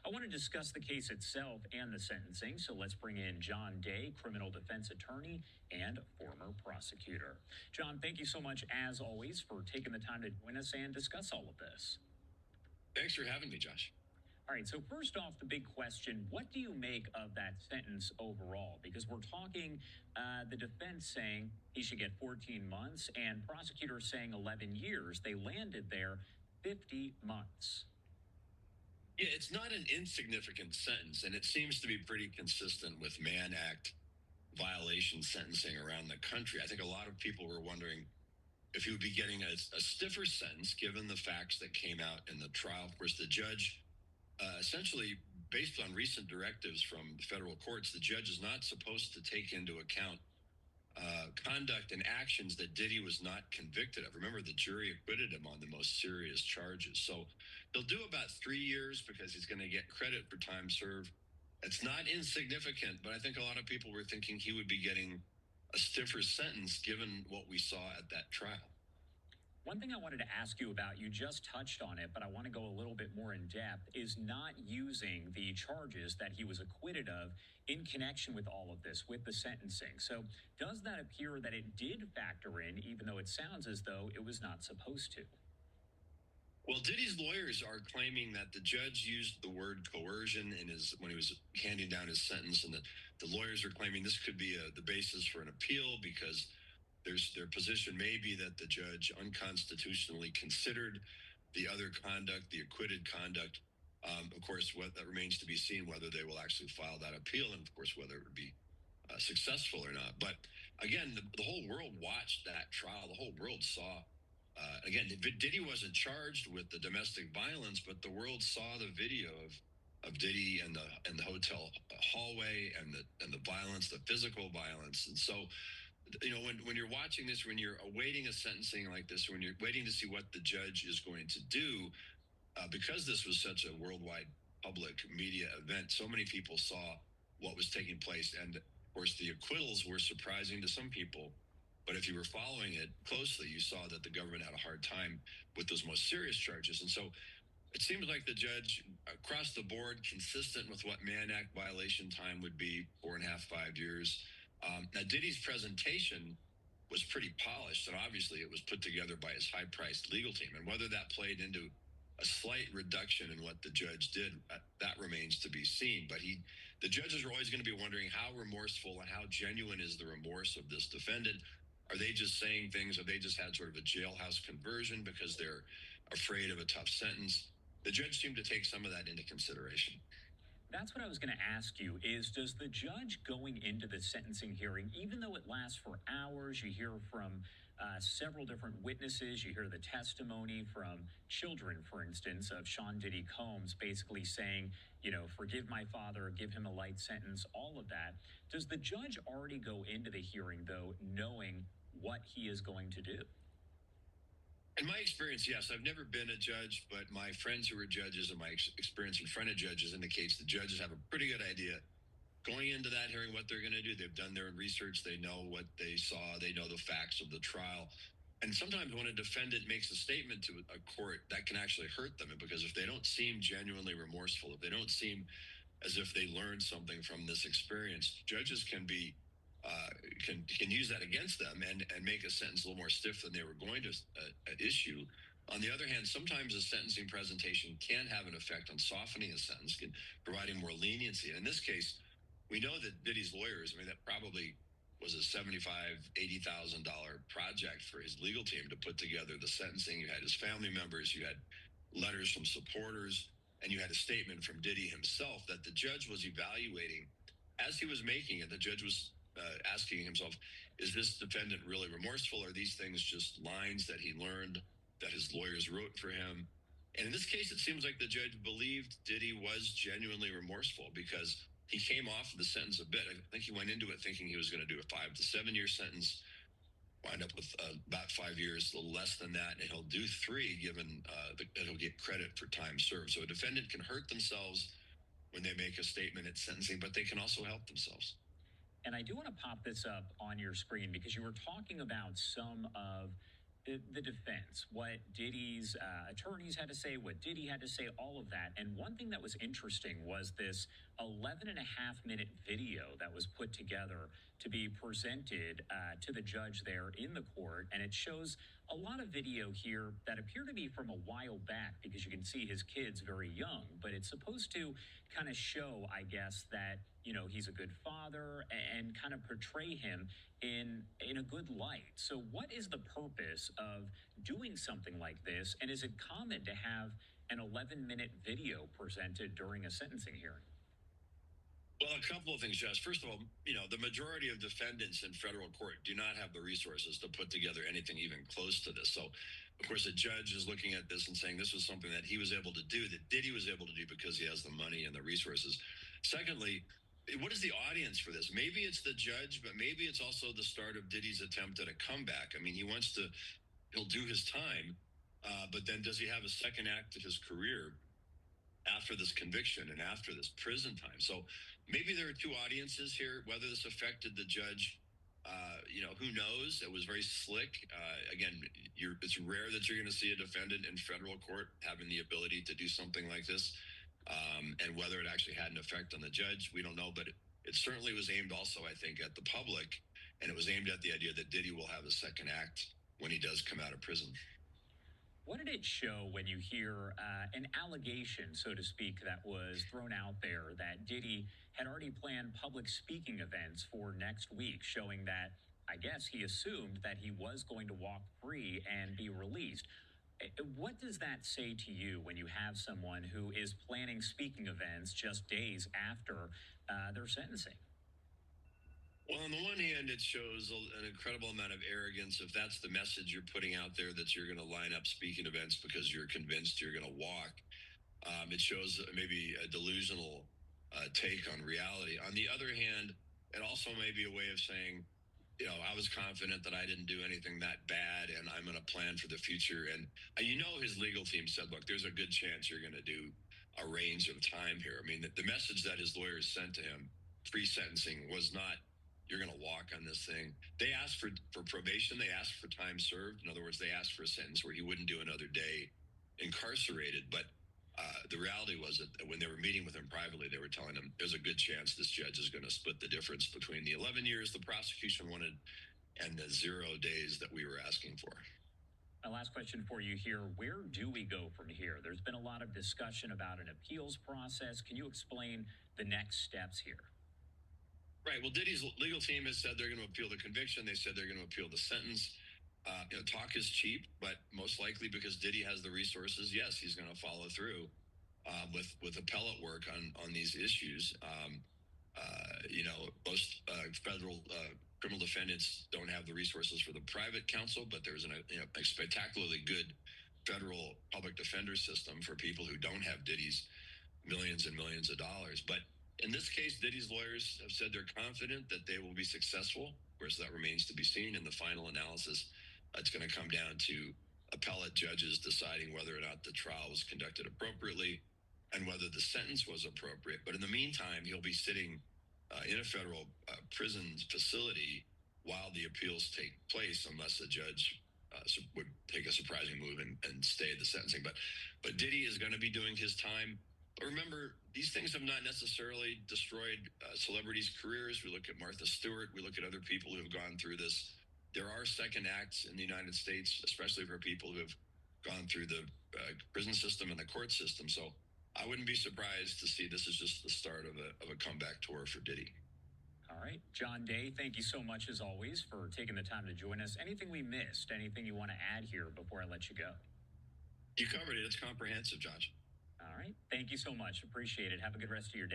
I want to discuss the case itself and the sentencing, so let's bring in John Day, criminal defense attorney and former prosecutor. John, thank you so much, as always, for taking the time to join us and discuss all of this. Thanks for having me, Josh. All right, so first off, the big question, what do you make of that sentence overall? Because we're talking the defense saying he should get 14 months and prosecutors saying 11 years. They landed there 50 months. Yeah, it's not an insignificant sentence, and it seems to be pretty consistent with Mann Act violation sentencing around the country. I think a lot of people were wondering if he would be getting a stiffer sentence given the facts that came out in the trial. Of course, the judge, essentially, based on recent directives from the federal courts, the judge is not supposed to take into account conduct and actions that Diddy was not convicted of. Remember, the jury acquitted him on the most serious charges. So he'll do about 3 years because he's going to get credit for time served. It's not insignificant, but I think a lot of people were thinking he would be getting a stiffer sentence given what we saw at that trial. One thing I wanted to ask you about, you just touched on it, but I want to go a little bit more in depth, is not using the charges that he was acquitted of in connection with all of this, with the sentencing. So does that appear that it did factor in, even though it sounds as though it was not supposed to? Well, Diddy's lawyers are claiming that the judge used the word coercion when he was handing down his sentence, and the lawyers are claiming this could be the basis for an appeal because their position may be that the judge unconstitutionally considered the other conduct, the acquitted conduct. Of course, that remains to be seen whether they will actually file that appeal, and of course whether it would be successful or not. But again, the whole world watched that trial. The whole world saw. Again, Diddy wasn't charged with the domestic violence, but the world saw the video of Diddy and the hotel hallway and the violence, the physical violence. And so, you know, when you're watching this, when you're awaiting a sentencing like this, when you're waiting to see what the judge is going to do, because this was such a worldwide public media event, so many people saw what was taking place. And of course, the acquittals were surprising to some people. But if you were following it closely, you saw that the government had a hard time with those most serious charges. And so it seems like the judge across the board, consistent with what Mann Act violation time would be, 4.5, 5 years. Now, Diddy's presentation was pretty polished, and obviously it was put together by his high-priced legal team. And whether that played into a slight reduction in what the judge did, that remains to be seen. But the judges are always going to be wondering how remorseful and how genuine is the remorse of this defendant. Are they just saying things? Have they just had sort of a jailhouse conversion because they're afraid of a tough sentence? The judge seemed to take some of that into consideration. That's what I was going to ask you, is does the judge going into the sentencing hearing, even though it lasts for hours, you hear from several different witnesses, you hear the testimony from children, for instance, of Sean Diddy Combs basically saying, you know, forgive my father, give him a light sentence, all of that. Does the judge already go into the hearing, though, knowing what he is going to do? In my experience, yes. I've never been a judge, but my friends who are judges and my experience in front of judges indicates the judges have a pretty good idea going into that hearing what they're going to do. They've done their research. They know what they saw. They know the facts of the trial. And sometimes when a defendant makes a statement to a court, that can actually hurt them, because if they don't seem genuinely remorseful, if they don't seem as if they learned something from this experience, judges can use that against them and make a sentence a little more stiff than they were going to issue. On the other hand, sometimes a sentencing presentation can have an effect on softening a sentence, providing more leniency. And in this case, we know that Diddy's lawyers, I mean, that probably was a $75,000, $80,000 project for his legal team to put together the sentencing. You had his family members, you had letters from supporters, and you had a statement from Diddy himself that the judge was evaluating as he was making it. The judge was asking himself, is this defendant really remorseful? Are these things just lines that he learned that his lawyers wrote for him? And in this case, it seems like the judge believed Diddy was genuinely remorseful, because he came off of the sentence a bit. I think he went into it thinking he was going to do a 5 to 7 year sentence, wind up with about 5 years, a little less than that, and he'll do 3 given that he'll get credit for time served. So a defendant can hurt themselves when they make a statement at sentencing, but they can also help themselves. And I do want to pop this up on your screen, because you were talking about some of the defense, what Diddy's attorneys had to say, what Diddy had to say, all of that. And one thing that was interesting was this 11 and a half minute video that was put together to be presented to the judge there in the court. And it shows a lot of video here that appear to be from a while back because you can see his kids very young, but it's supposed to kind of show, I guess, that, he's a good father and kind of portray him in a good light. So what is the purpose of doing something like this? And is it common to have an 11-minute video presented during a sentencing hearing? Well, a couple of things, Josh. First of all, the majority of defendants in federal court do not have the resources to put together anything even close to this. So, of course, a judge is looking at this and saying this was something that he was able to do, that Diddy was able to do because he has the money and the resources. Secondly, what is the audience for this? Maybe it's the judge, but maybe it's also the start of Diddy's attempt at a comeback. I mean, he'll do his time, but then does he have a second act of his career after this conviction and after this prison time? So maybe there are two audiences here. Whether this affected the judge, who knows? It was very slick. Again, it's rare that you're going to see a defendant in federal court having the ability to do something like this. And whether it actually had an effect on the judge, we don't know. But it certainly was aimed also, I think, at the public. And it was aimed at the idea that Diddy will have a second act when he does come out of prison. What did it show when you hear an allegation, so to speak, that was thrown out there that Diddy had already planned public speaking events for next week, showing that, I guess, he assumed that he was going to walk free and be released? What does that say to you when you have someone who is planning speaking events just days after their sentencing? Well, on the one hand, it shows an incredible amount of arrogance. If that's the message you're putting out there, that you're going to line up speaking events because you're convinced you're going to walk, it shows maybe a delusional take on reality. On the other hand, it also may be a way of saying, I was confident that I didn't do anything that bad and I'm going to plan for the future. And his legal team said, look, there's a good chance you're going to do a range of time here. I mean, the message that his lawyers sent to him pre-sentencing was not, you're going to walk on this thing. They asked for probation. They asked for time served. In other words, they asked for a sentence where he wouldn't do another day incarcerated. But the reality was that when they were meeting with him privately, they were telling him there's a good chance this judge is going to split the difference between the 11 years the prosecution wanted and the 0 days that we were asking for. My last question for you here, where do we go from here? There's been a lot of discussion about an appeals process. Can you explain the next steps here? Right. Well, Diddy's legal team has said they're going to appeal the conviction. They said they're going to appeal the sentence. Talk is cheap, but most likely because Diddy has the resources, yes, he's going to follow through with appellate work on these issues. Most federal criminal defendants don't have the resources for the private counsel, but there's a spectacularly good federal public defender system for people who don't have Diddy's millions and millions of dollars. But in this case, Diddy's lawyers have said they're confident that they will be successful. Of course, that remains to be seen in the final analysis. It's going to come down to appellate judges deciding whether or not the trial was conducted appropriately and whether the sentence was appropriate. But in the meantime, he'll be sitting in a federal prison facility while the appeals take place, unless the judge would take a surprising move and stay the sentencing. But Diddy is going to be doing his time. But remember, these things have not necessarily destroyed celebrities' careers. We look at Martha Stewart. We look at other people who have gone through this. There are second acts in the United States, especially for people who have gone through the prison system and the court system. So I wouldn't be surprised to see this is just the start of a comeback tour for Diddy. All right. John Day, thank you so much, as always, for taking the time to join us. Anything we missed? Anything you want to add here before I let you go? You covered it. It's comprehensive, Josh. All right. Thank you so much. Appreciate it. Have a good rest of your day.